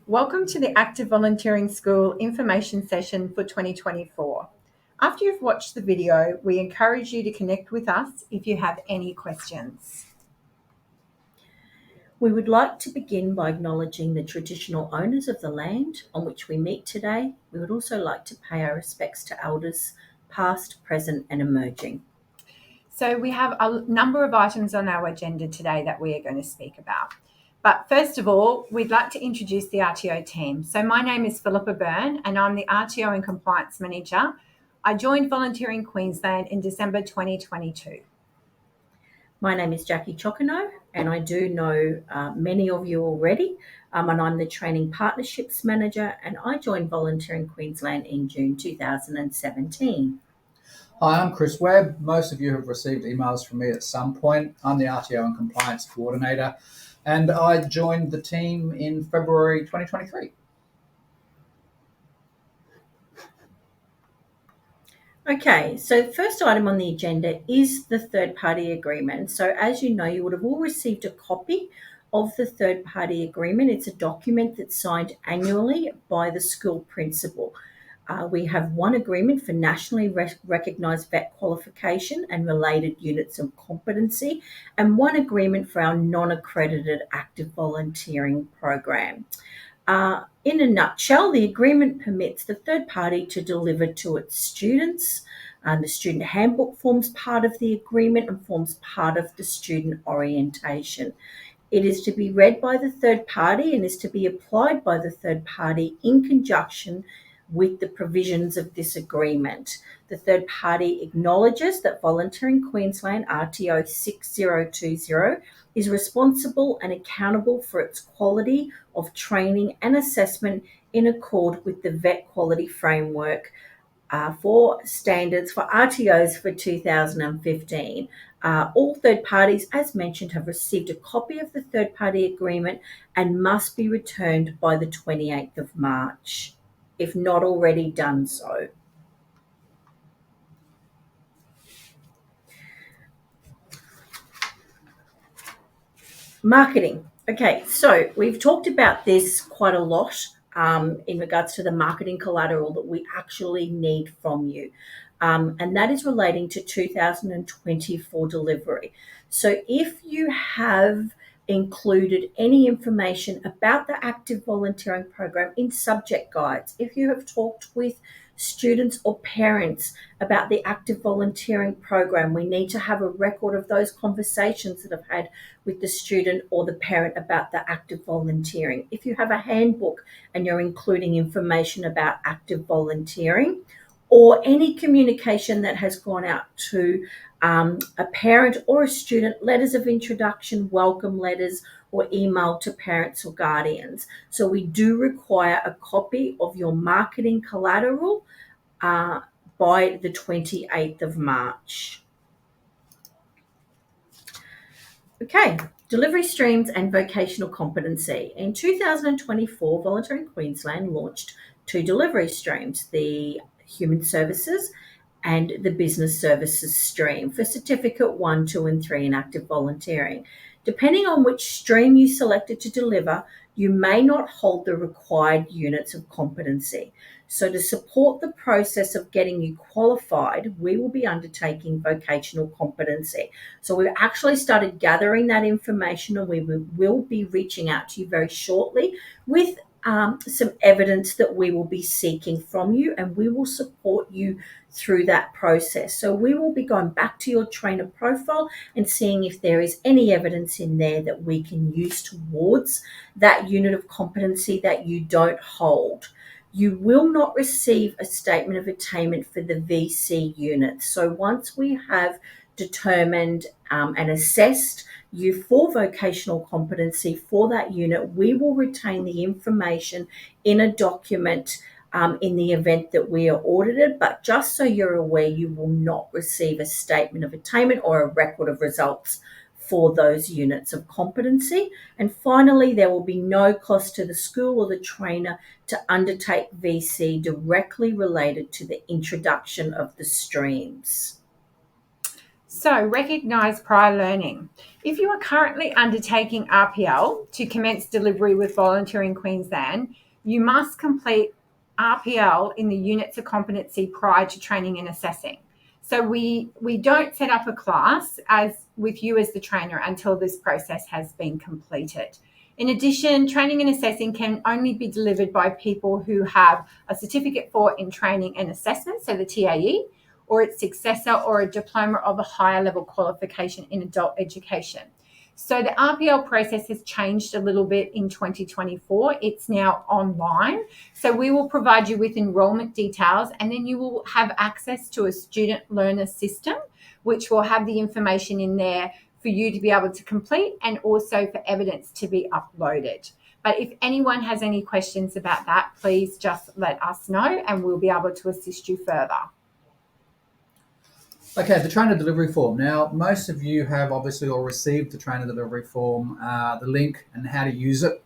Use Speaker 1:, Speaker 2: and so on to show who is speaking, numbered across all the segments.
Speaker 1: Welcome to the Active Volunteering School information session for 2024. After you've watched the video, we encourage you to connect with us if you have any questions.
Speaker 2: We would like to begin by acknowledging the traditional owners of the land on which we meet today. We would also like to pay our respects to elders, past, present, and emerging.
Speaker 1: So we have a number of items on our agenda today that we are going to speak about. But first of all, we'd like to introduce the RTO team. So my name is Philippa Byrne and I'm the RTO and Compliance Manager. I joined Volunteering Queensland in December 2022.
Speaker 2: My name is Jackie Chocano, and I do know many of you already, and I'm the Training Partnerships Manager, and I joined Volunteering Queensland in June 2017.
Speaker 3: Hi, I'm Chris Webb. Most of you have received emails from me at some point. I'm the RTO and Compliance Coordinator, and I joined the team in February 2023.
Speaker 2: Okay, so the first item on the agenda is the third-party agreement. So as you know, you would have all received a copy of the third-party agreement. It's a document that's signed annually by the school principal. We have one agreement for nationally recognised vet qualification and related units of competency, and one agreement for our non-accredited active volunteering program. In a nutshell, the agreement permits the third party to deliver to its students. The student handbook forms part of the agreement and forms part of the student orientation. It is to be read by the third party and is to be applied by the third party in conjunction with the provisions of this agreement. The third party acknowledges that Volunteering Queensland RTO 6020 is responsible and accountable for its quality of training and assessment in accord with the Vet Quality Framework for standards for RTOs for 2015. All third parties, as mentioned, have received a copy of the third party agreement and must be returned by the 28th of March, if not already done so. Marketing. Okay, so we've talked about this quite a lot in regards to the marketing collateral that we actually need from you. And that is relating to 2024 delivery. So if you have included any information about the active volunteering program in subject guides, if you have talked with students or parents about the active volunteering program, we need to have a record of those conversations that have had with the student or the parent about the active volunteering. If you have a handbook and you're including information about active volunteering, or any communication that has gone out to a parent or a student, letters of introduction, welcome letters, or email to parents or guardians. So we do require a copy of your marketing collateral by the 28th of March. Okay, delivery streams and vocational competency. In 2024, Volunteering Queensland launched two delivery streams, the Human Services and the Business Services stream for Certificate 1, 2 and 3 in active volunteering. Depending on which stream you selected to deliver, you may not hold the required units of competency. So to support the process of getting you qualified, we will be undertaking vocational competency. So we've actually started gathering that information, and we will be reaching out to you very shortly with some evidence that we will be seeking from you, and we will support you through that process. So we will be going back to your trainer profile and seeing if there is any evidence in there that we can use towards that unit of competency that you don't hold. You will not receive a statement of attainment for the VC unit. So once we have determined and assessed you for vocational competency for that unit, we will retain the information in a document in the event that we are audited. But just so you're aware, you will not receive a statement of attainment or a record of results for those units of competency. And finally, there will be no cost to the school or the trainer to undertake VC directly related to the introduction of the streams.
Speaker 1: So, recognise prior learning. If you are currently undertaking RPL to commence delivery with Volunteering Queensland, you must complete RPL in the units of competency prior to training and assessing. So we don't set up a class as with you as the trainer until this process has been completed. In addition, training and assessing can only be delivered by people who have a certificate for in training and assessment, so the TAE, or its successor, or a diploma of a higher level qualification in adult education. So the RPL process has changed a little bit in 2024. It's now online. So we will provide you with enrolment details, and then you will have access to a student learner system, which will have the information in there for you to be able to complete and also for evidence to be uploaded. But if anyone has any questions about that, please just let us know and we'll be able to assist you further.
Speaker 3: Okay, the trainer delivery form. Now, most of you have obviously all received the trainer delivery form, the link and how to use it.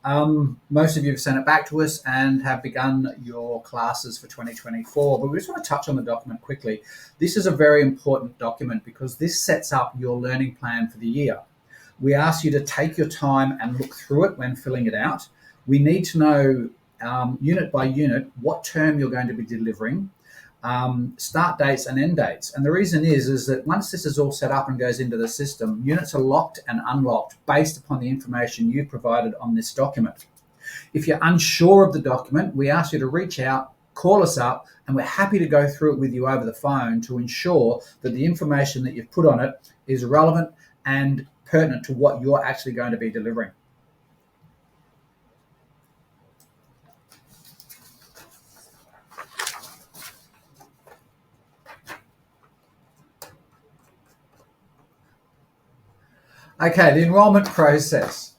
Speaker 3: Most of you have sent it back to us and have begun your classes for 2024, but we just want to touch on the document quickly. This is a very important document because this sets up your learning plan for the year. We ask you to take your time and look through it when filling it out. We need to know unit by unit what term you're going to be delivering, start dates and end dates. And the reason is that once this is all set up and goes into the system, units are locked and unlocked based upon the information you provided on this document. If you're unsure of the document, we ask you to reach out, call us up, and we're happy to go through it with you over the phone to ensure that the information that you've put on it is relevant and pertinent to what you're actually going to be delivering. Okay, the enrolment process.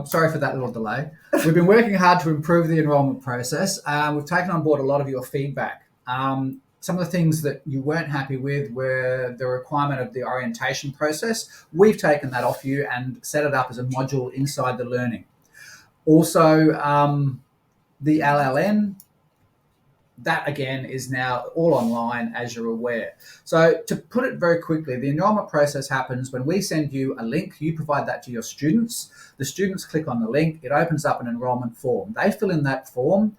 Speaker 3: Sorry for that little delay. We've been working hard to improve the enrolment process. We've taken on board a lot of your feedback. Some of the things that you weren't happy with were the requirement of the orientation process. We've taken that off you and set it up as a module inside the learning. Also, the LLN, that again is now all online, as you're aware. So to put it very quickly, the enrolment process happens when we send you a link. You provide that to your students. The students click on the link. It opens up an enrolment form. They fill in that form,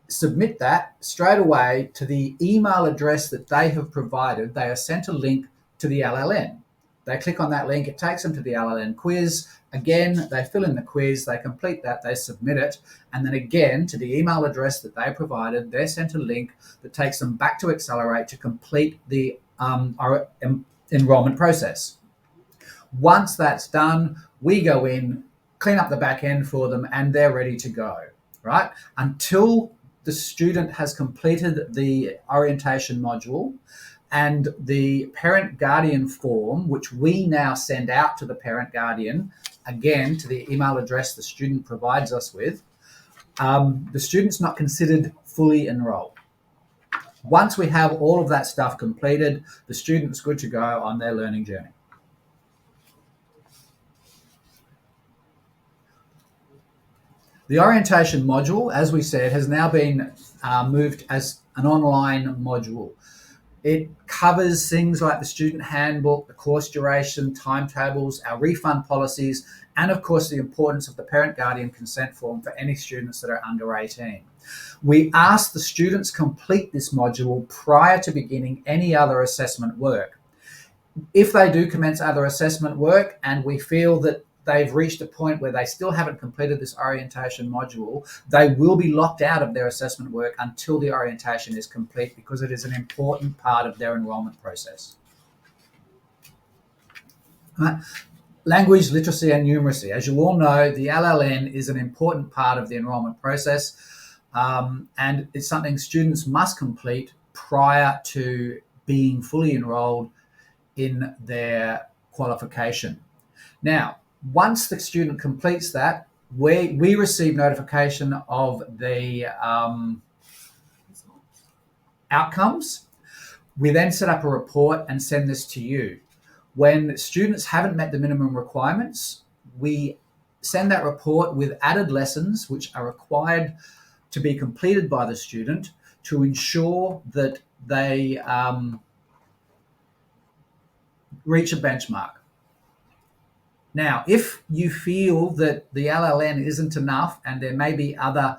Speaker 3: submit that straight away to the email address that they have provided. They are sent a link to the LLN. They click on that link. It takes them to the LLN quiz. Again, they fill in the quiz, they complete that, they submit it, and then again to the email address that they provided, they're sent a link that takes them back to Accelerate to complete the enrolment process. Once that's done, we go in, clean up the back end for them, and they're ready to go, right? Until the student has completed the orientation module, and the parent guardian form, which we now send out to the parent guardian, again to the email address the student provides us with, the student's not considered fully enrolled. Once we have all of that stuff completed, the student's good to go on their learning journey. The orientation module, as we said, has now been moved as an online module. It covers things like the student handbook, the course duration, timetables, our refund policies, and of course the importance of the parent guardian consent form for any students that are under 18. We ask the students complete this module prior to beginning any other assessment work. If they do commence other assessment work and we feel that they've reached a point where they still haven't completed this orientation module, they will be locked out of their assessment work until the orientation is complete because it is an important part of their enrolment process. Language, literacy and numeracy. As you all know, the LLN is an important part of the enrolment process and it's something students must complete prior to being fully enrolled in their qualification. Now, once the student completes that, we receive notification of the outcomes. We then set up a report and send this to you. When students haven't met the minimum requirements, we send that report with added lessons which are required to be completed by the student to ensure that they reach a benchmark. Now, if you feel that the LLN isn't enough and there may be other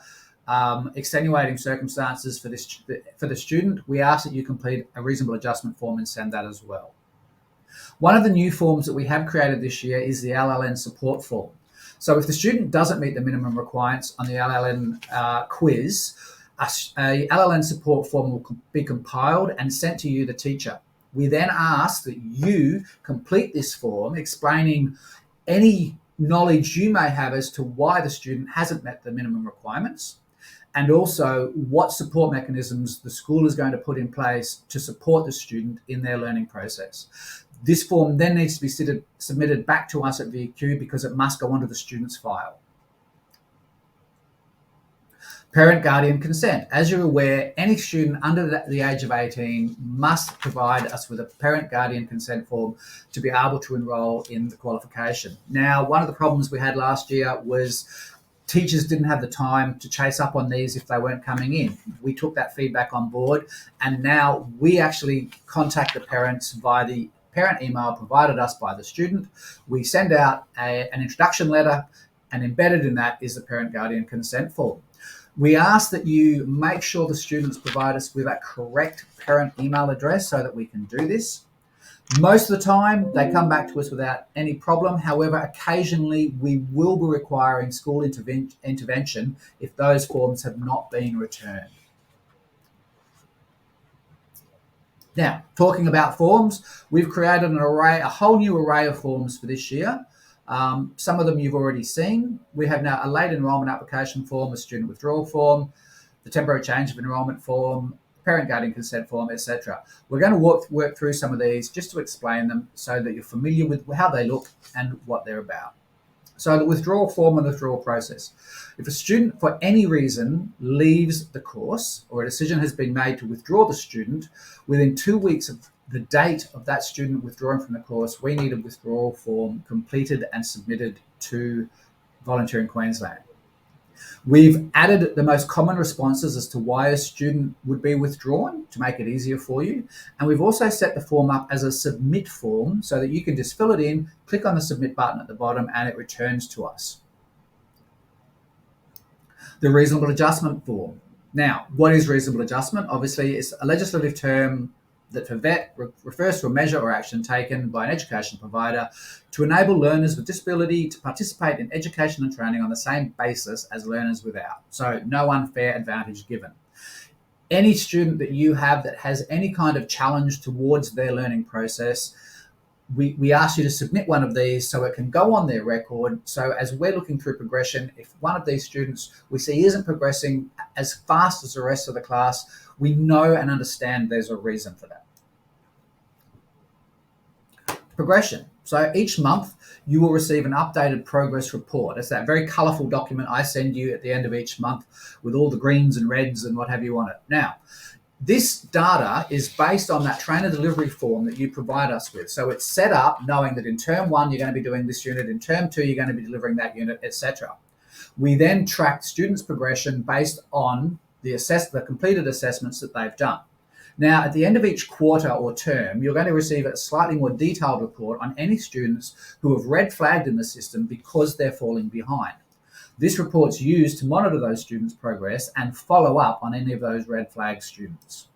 Speaker 3: extenuating circumstances for the student, we ask that you complete a reasonable adjustment form and send that as well. One of the new forms that we have created this year is the LLN support form. So if the student doesn't meet the minimum requirements on the LLN quiz, a LLN support form will be compiled and sent to you, the teacher. We then ask that you complete this form explaining any knowledge you may have as to why the student hasn't met the minimum requirements, and also what support mechanisms the school is going to put in place to support the student in their learning process. This form then needs to be submitted back to us at VQ because it must go onto the student's file. Parent guardian consent. As you're aware, any student under the age of 18 must provide us with a parent guardian consent form to be able to enrol in the qualification. Now, one of the problems we had last year was teachers didn't have the time to chase up on these if they weren't coming in. We took that feedback on board, and now we actually contact the parents via the parent email provided us by the student. We send out an introduction letter, and embedded in that is the parent guardian consent form. We ask that you make sure the students provide us with a correct parent email address so that we can do this. Most of the time, they come back to us without any problem. However, occasionally we will be requiring school intervention if those forms have not been returned. Now, talking about forms, we've created a whole new array of forms for this year. Some of them you've already seen. We have now a late enrolment application form, a student withdrawal form, the temporary change of enrolment form, parent guardian consent form, etc. We're going to work through some of these just to explain them so that you're familiar with how they look and what they're about. So the withdrawal form and the withdrawal process. If a student for any reason leaves the course or a decision has been made to withdraw the student, within 2 weeks of the date of that student withdrawing from the course, we need a withdrawal form completed and submitted to Volunteering Queensland. We've added the most common responses as to why a student would be withdrawn to make it easier for you. And we've also set the form up as a submit form so that you can just fill it in, click on the submit button at the bottom, and it returns to us. The reasonable adjustment form. Now, what is reasonable adjustment? Obviously, it's a legislative term that for VET refers to a measure or action taken by an education provider to enable learners with disability to participate in education and training on the same basis as learners without. So no unfair advantage given. Any student that you have that has any kind of challenge towards their learning process, we ask you to submit one of these so it can go on their record. So as we're looking through progression, if one of these students we see isn't progressing as fast as the rest of the class, we know and understand there's a reason for that. Progression. So each month you will receive an updated progress report. It's that very colourful document I send you at the end of each month with all the greens and reds and what have you on it. Now, this data is based on that trainer delivery form that you provide us with. So it's set up knowing that in term 1 you're going to be doing this unit, in term 2 you're going to be delivering that unit, etc. We then track students' progression based on the completed assessments that they've done. Now, at the end of each quarter or term, you're going to receive a slightly more detailed report on any students who have red flagged in the system because they're falling behind. This report's used to monitor those students' progress and follow up on any of those red flag students.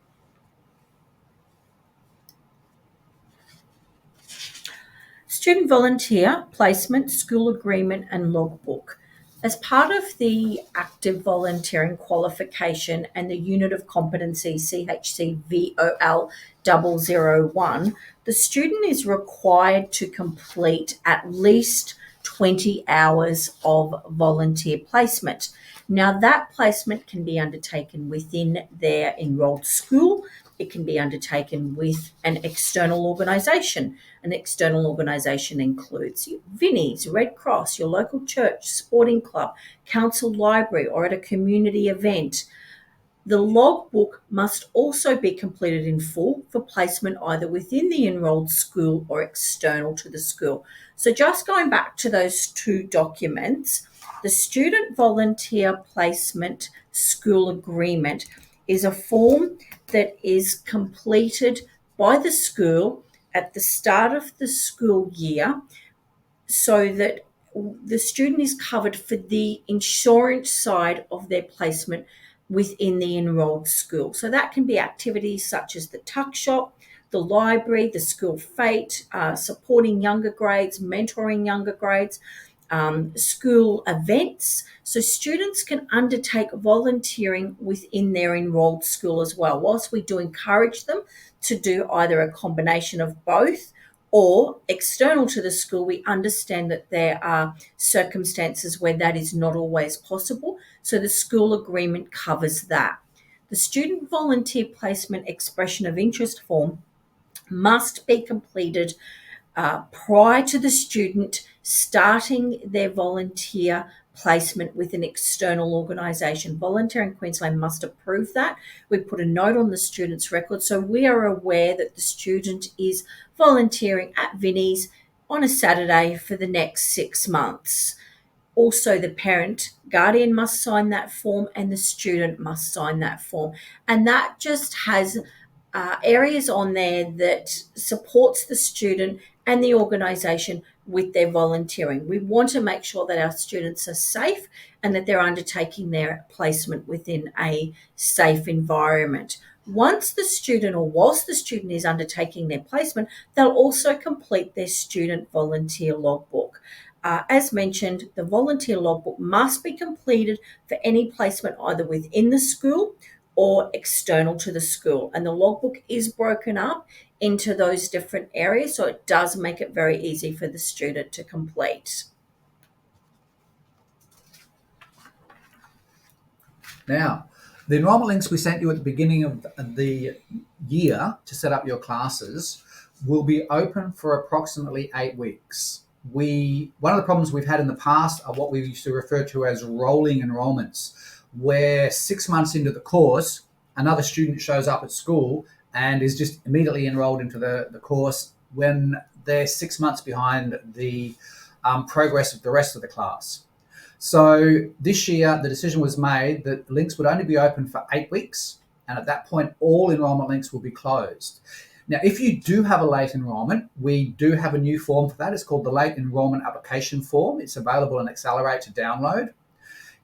Speaker 2: Student volunteer, placement, school agreement and logbook. As part of the active volunteering qualification and the unit of competency CHC VOL 001, the student is required to complete at least 20 hours of volunteer placement. Now, that placement can be undertaken within their enrolled school. It can be undertaken with an external organisation. An external organisation includes Vinnie's, Red Cross, your local church, sporting club, council library, or at a community event. The logbook must also be completed in full for placement either within the enrolled school or external to the school. So just going back to those two documents, the student volunteer placement school agreement is a form that is completed by the school at the start of the school year so that the student is covered for the insurance side of their placement within the enrolled school. So that can be activities such as the tuck shop, the library, the school fete, supporting younger grades, mentoring younger grades, school events. So students can undertake volunteering within their enrolled school as well, whilst we do encourage them to do either a combination of both or external to the school. We understand that there are circumstances where that is not always possible. So the school agreement covers that. The student volunteer placement expression of interest form must be completed prior to the student starting their volunteer placement with an external organisation. Volunteering Queensland must approve that. We put a note on the student's record so we are aware that the student is volunteering at Vinnie's on a Saturday for the next 6 months. Also, the parent, guardian must sign that form and the student must sign that form. And that just has areas on there that supports the student and the organisation with their volunteering. We want to make sure that our students are safe and that they're undertaking their placement within a safe environment. Once the student or whilst the student is undertaking their placement, they'll also complete their student volunteer logbook. As mentioned, the volunteer logbook must be completed for any placement either within the school or external to the school. And the logbook is broken up into those different areas, so it does make it very easy for the student to complete.
Speaker 3: Now, the enrolment links we sent you at the beginning of the year to set up your classes will be open for approximately 8 weeks. One of the problems we've had in the past are what we used to refer to as rolling enrolments, where 6 months into the course, another student shows up at school and is just immediately enrolled into the course when they're 6 months behind the progress of the rest of the class. So this year, the decision was made that links would only be open for 8 weeks, and at that point, all enrolment links will be closed. Now, if you do have a late enrolment, we do have a new form for that. It's called the Late Enrolment Application Form. It's available in Accelerate to download.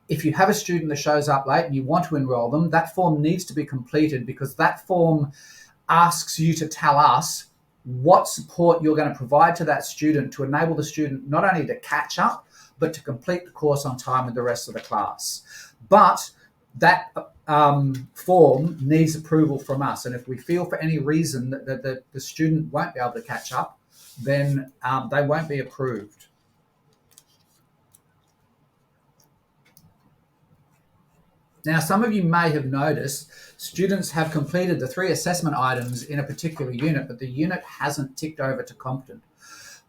Speaker 3: If you have a student that shows up late and you want to enroll them, that form needs to be completed because that form asks you to tell us what support you're going to provide to that student to enable the student not only to catch up, but to complete the course on time with the rest of the class. But that form needs approval from us. And if we feel for any reason that the student won't be able to catch up, then they won't be approved. Now, some of you may have noticed students have completed the 3 assessment items in a particular unit, but the unit hasn't ticked over to competent.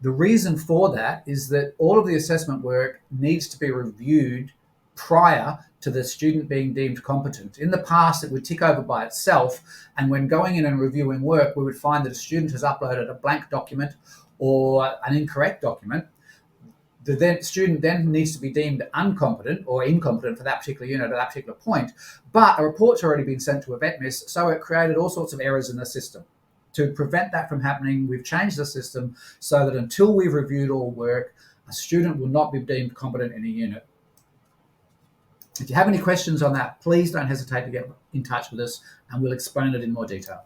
Speaker 3: The reason for that is that all of the assessment work needs to be reviewed prior to the student being deemed competent. In the past, it would tick over by itself, and when going in and reviewing work, we would find that a student has uploaded a blank document or an incorrect document. The student then needs to be deemed uncompetent or incompetent for that particular unit at that particular point, but a report's already been sent to a vet miss, so it created all sorts of errors in the system. To prevent that from happening, we've changed the system so that until we've reviewed all work, a student will not be deemed competent in a unit. If you have any questions on that, please don't hesitate to get in touch with us and we'll explain it in more detail.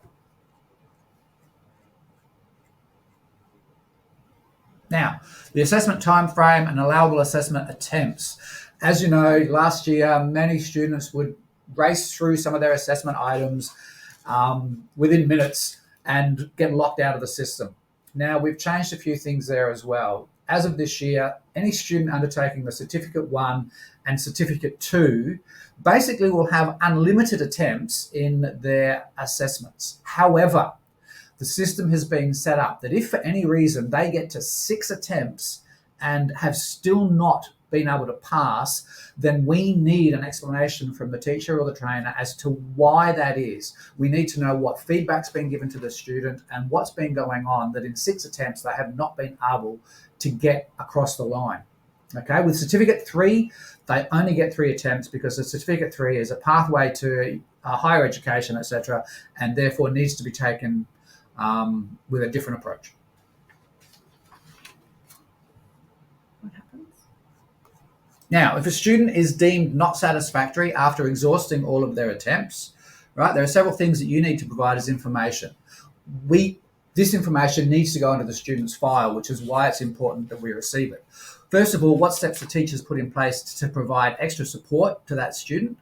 Speaker 3: Now, the assessment time frame and allowable assessment attempts. As you know, last year, many students would race through some of their assessment items within minutes and get locked out of the system. Now, we've changed a few things there as well. As of this year, any student undertaking the Certificate 1 and Certificate 2 basically will have unlimited attempts in their assessments. However, the system has been set up that if for any reason they get to 6 attempts and have still not been able to pass, then we need an explanation from the teacher or the trainer as to why that is. We need to know what feedback's been given to the student and what's been going on that in 6 attempts they have not been able to get across the line. Okay, with Certificate 3, they only get 3 attempts because the Certificate 3 is a pathway to higher education, etc., and therefore needs to be taken with a different approach. Now, if a student is deemed not satisfactory after exhausting all of their attempts, right, there are several things that you need to provide as information. This information needs to go into the student's file, which is why it's important that we receive it. First of all, what steps the teachers put in place to provide extra support to that student?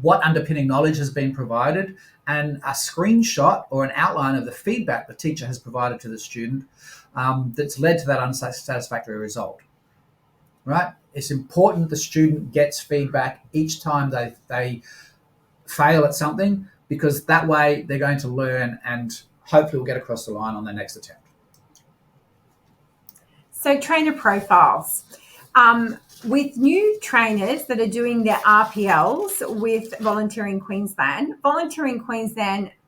Speaker 3: What underpinning knowledge has been provided, and a screenshot or an outline of the feedback the teacher has provided to the student that's led to that unsatisfactory result. Right? It's important the student gets feedback each time they fail at something, because that way they're going to learn and hopefully will get across the line on their next attempt.
Speaker 1: So trainer profiles. With new trainers that are doing their RPLs with Volunteering Queensland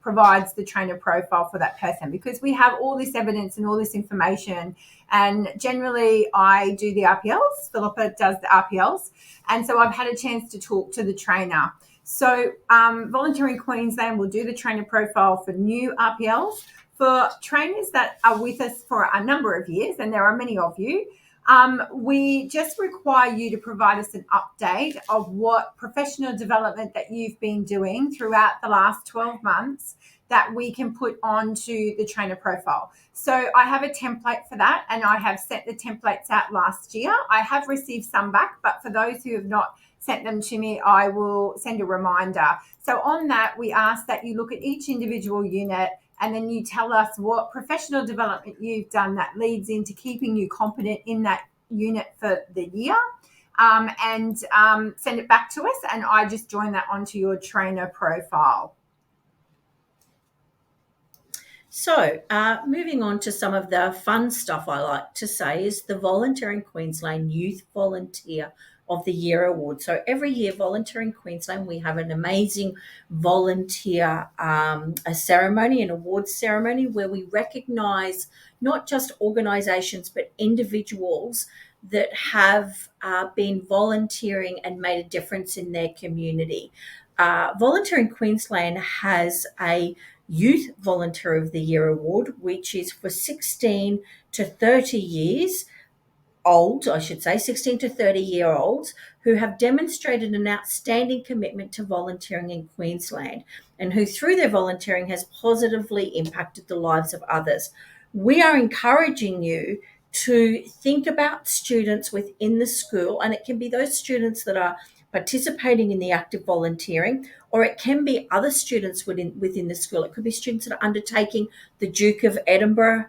Speaker 1: provides the trainer profile for that person, because we have all this evidence and all this information. And generally I do the RPLs, Philippa does the RPLs. And so I've had a chance to talk to the trainer. So Volunteering Queensland will do the trainer profile for new RPLs. For trainers that are with us for a number of years, and there are many of you, we just require you to provide us an update of what professional development that you've been doing throughout the last 12 months that we can put onto the trainer profile. So I have a template for that, and I have sent the templates out last year. I have received some back, but for those who have not sent them to me, I will send a reminder. So on that, we ask that you look at each individual unit, and then you tell us what professional development you've done that leads into keeping you competent in that unit for the year, and send it back to us, and I just join that onto your trainer profile.
Speaker 2: So moving on to some of the fun stuff I like to say is the Volunteering Queensland Youth Volunteer of the Year Award. So every year, Volunteering Queensland, we have an amazing volunteer a ceremony, an awards ceremony, where we recognise not just organisations but individuals that have been volunteering and made a difference in their community. Volunteering Queensland has a Youth Volunteer of the Year Award, which is for 16 to 30 years old, I should say, 16 to 30-year-olds who have demonstrated an outstanding commitment to volunteering in Queensland, and who through their volunteering has positively impacted the lives of others. We are encouraging you to think about students within the school, and it can be those students that are participating in the active volunteering, or it can be other students within the school. It could be students that are undertaking the Duke of Edinburgh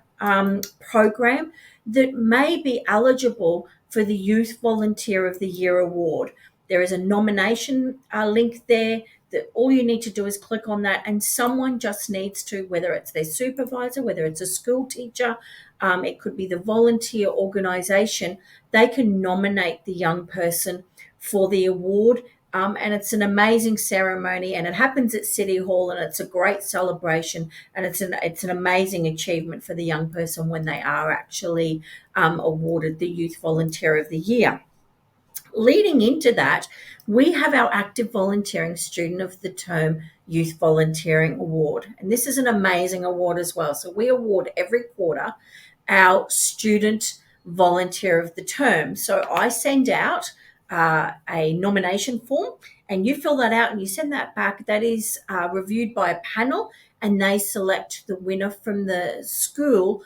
Speaker 2: program that may be eligible for the Youth Volunteer of the Year Award. There is a nomination link there that all you need to do is click on that, and someone just needs to, whether it's their supervisor, whether it's a school teacher, it could be the volunteer organisation, they can nominate the young person for the award. And it's an amazing ceremony, and it happens at City Hall, and it's a great celebration, and it's an amazing achievement for the young person when they are actually awarded the Youth Volunteer of the Year. Leading into that, we have our Active Volunteering Student of the Term Youth Volunteering Award, and this is an amazing award as well. So we award every quarter our Student Volunteer of the Term. So I send out a nomination form, and you fill that out and you send that back. That is reviewed by a panel, and they select the winner from the school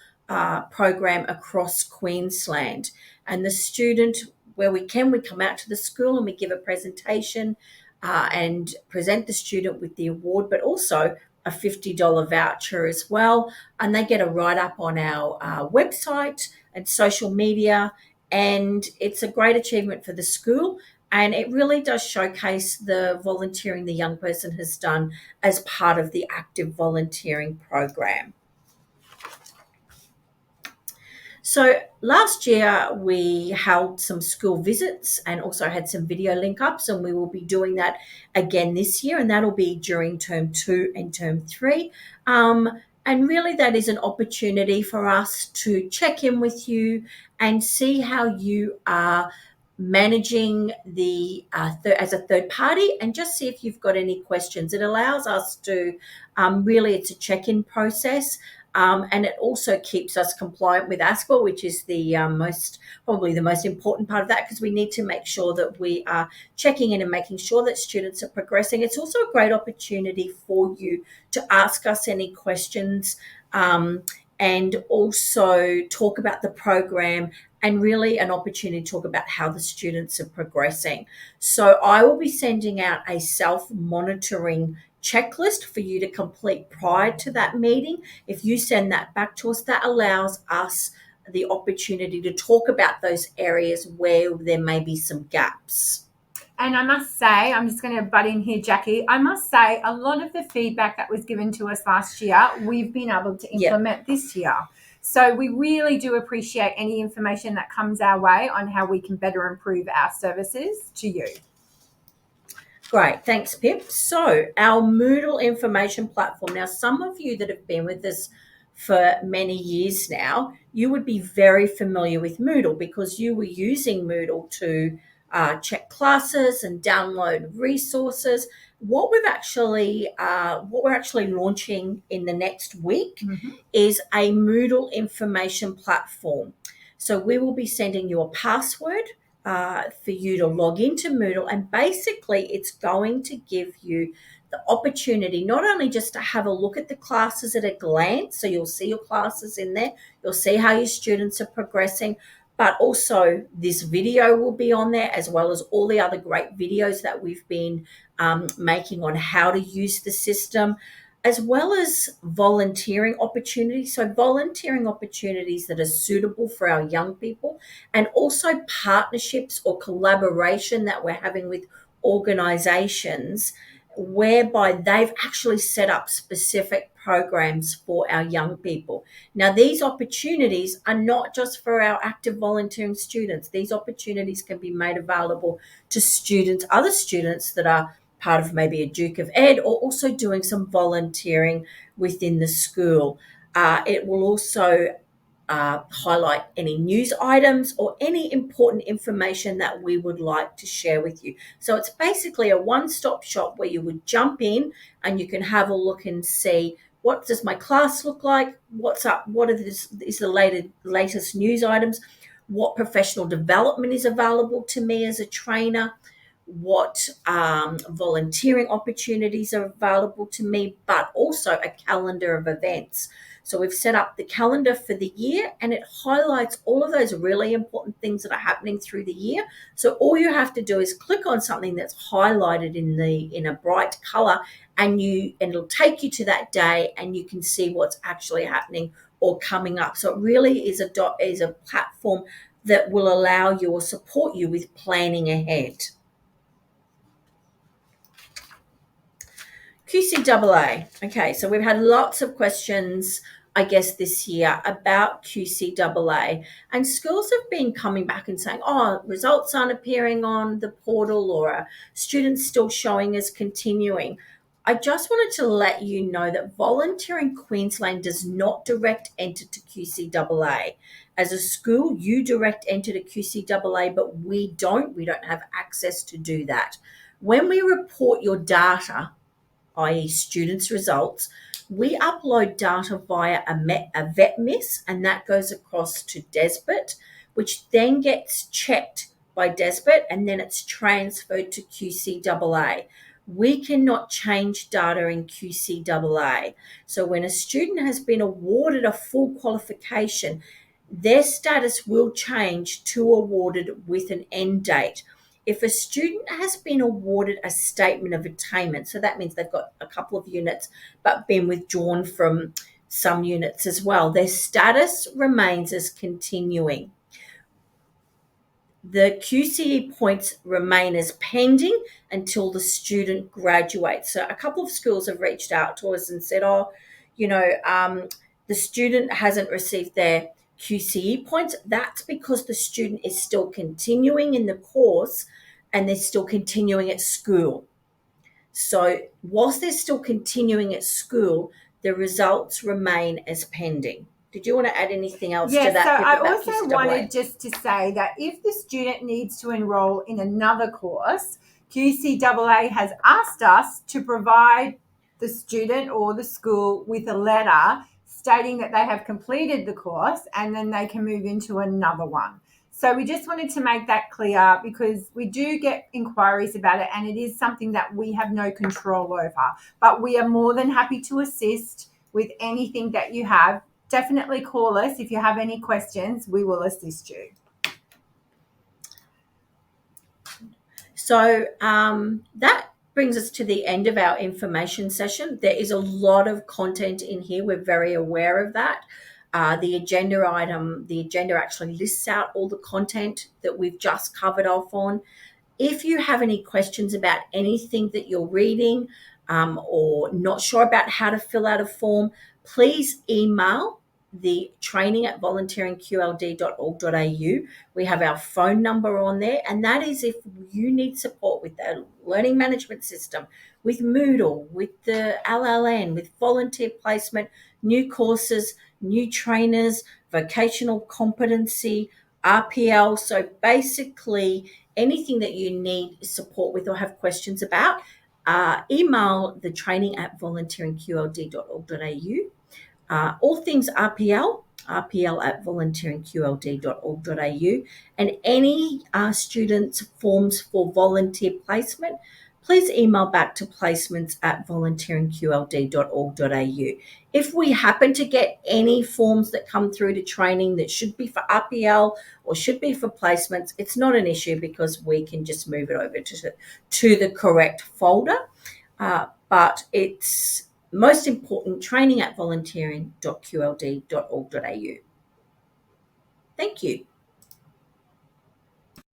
Speaker 2: program across Queensland. And the student, where we come out to the school and we give a presentation and present the student with the award, but also a $50 voucher as well. And they get a write-up on our website and social media, and it's a great achievement for the school, and it really does showcase the volunteering the young person has done as part of the active volunteering program. So last year we held some school visits and also had some video link ups, and we will be doing that again this year, and that'll be during term 2 and term 3. And really that is an opportunity for us to check in with you and see how you are managing the as a third party, and just see if you've got any questions. It allows us to really, it's a check-in process. And it also keeps us compliant with ASPA, which is the probably the most important part of that, because we need to make sure that we are checking in and making sure that students are progressing. It's also a great opportunity for you to ask us any questions, and also talk about the program, and really an opportunity to talk about how the students are progressing. So I will be sending out a self-monitoring checklist for you to complete prior to that meeting. If you send that back to us, that allows us the opportunity to talk about those areas where there may be some gaps.
Speaker 1: And I must say, I'm just going to butt in here, Jackie. I must say, a lot of the feedback that was given to us last year, we've been able to implement this year. So we really do appreciate any information that comes our way on how we can better improve our services to you.
Speaker 2: Great, thanks, Pip. So our Moodle information platform. Now, some of you that have been with us for many years now, you would be very familiar with Moodle because you were using Moodle to check classes and download resources. What we're actually launching in the next week is a Moodle information platform. So we will be sending you a password for you to log into Moodle, and basically it's going to give you the opportunity not only just to have a look at the classes at a glance, so you'll see your classes in there, you'll see how your students are progressing, but also this video will be on there, as well as all the other great videos that we've been making on how to use the system, as well as volunteering opportunities. So volunteering opportunities that are suitable for our young people, and also partnerships or collaboration that we're having with organizations whereby they've actually set up specific programs for our young people. Now, these opportunities are not just for our active volunteering students. These opportunities can be made available to students, other students that are part of maybe a Duke of Ed, or also doing some volunteering within the school. It will also highlight any news items or any important information that we would like to share with you. So it's basically a one-stop shop where you would jump in and you can have a look and see, what does my class look like? What's up? What is the latest news items? What professional development is available to me as a trainer? What volunteering opportunities are available to me, but also a calendar of events. So we've set up the calendar for the year, and it highlights all of those really important things that are happening through the year. So all you have to do is click on something that's highlighted in a bright color, and it'll take you to that day, and you can see what's actually happening or coming up. So it really is a platform that will allow you or support you with planning ahead. QCAA. Okay, so we've had lots of questions, I guess, this year about QCAA, and schools have been coming back and saying, results aren't appearing on the portal, or are students still showing as continuing. I just wanted to let you know that Volunteering Queensland does not direct enter to QCAA. As a school, you direct enter to QCAA, but we don't have access to do that. When we report your data, i.e. students' results, we upload data via a VetMIS, and that goes across to DESBIT, which then gets checked by DESBIT, and then it's transferred to QCAA. We cannot change data in QCAA. So when a student has been awarded a full qualification, their status will change to awarded with an end date. If a student has been awarded a statement of attainment, so that means they've got a couple of units but been withdrawn from some units as well, their status remains as continuing. The QCE points remain as pending until the student graduates. So a couple of schools have reached out to us and said, the student hasn't received their QCE points. That's because the student is still continuing in the course and they're still continuing at school. So whilst they're still continuing at school, the results remain as pending. Did you want to add anything else to that?
Speaker 1: Yes, so I also wanted just to say that if the student needs to enroll in another course, QCAA has asked us to provide the student or the school with a letter stating that they have completed the course and then they can move into another one. So we just wanted to make that clear because we do get inquiries about it and it is something that we have no control over. But we are more than happy to assist with anything that you have. Definitely call us if you have any questions. We will assist you.
Speaker 2: So that brings us to the end of our information session. There is a lot of content in here. We're very aware of that. The agenda actually lists out all the content that we've just covered off on. If you have any questions about anything that you're reading or not sure about how to fill out a form, please email the training@volunteeringqld.org.au. We have our phone number on there, and that is if you need support with the learning management system, with Moodle, with the LLN, with volunteer placement, new courses, new trainers, vocational competency, RPL. So basically anything that you need support with or have questions about, email the training@volunteeringqld.org.au. All things RPL at volunteeringqld.org.au, and any students' forms for volunteer placement, please email back to placements@volunteeringqld.org.au. If we happen to get any forms that come through to training that should be for RPL or should be for placements, it's not an issue because we can just move it over to the correct folder. But it's most important, training@volunteering.qld.org.au. Thank you.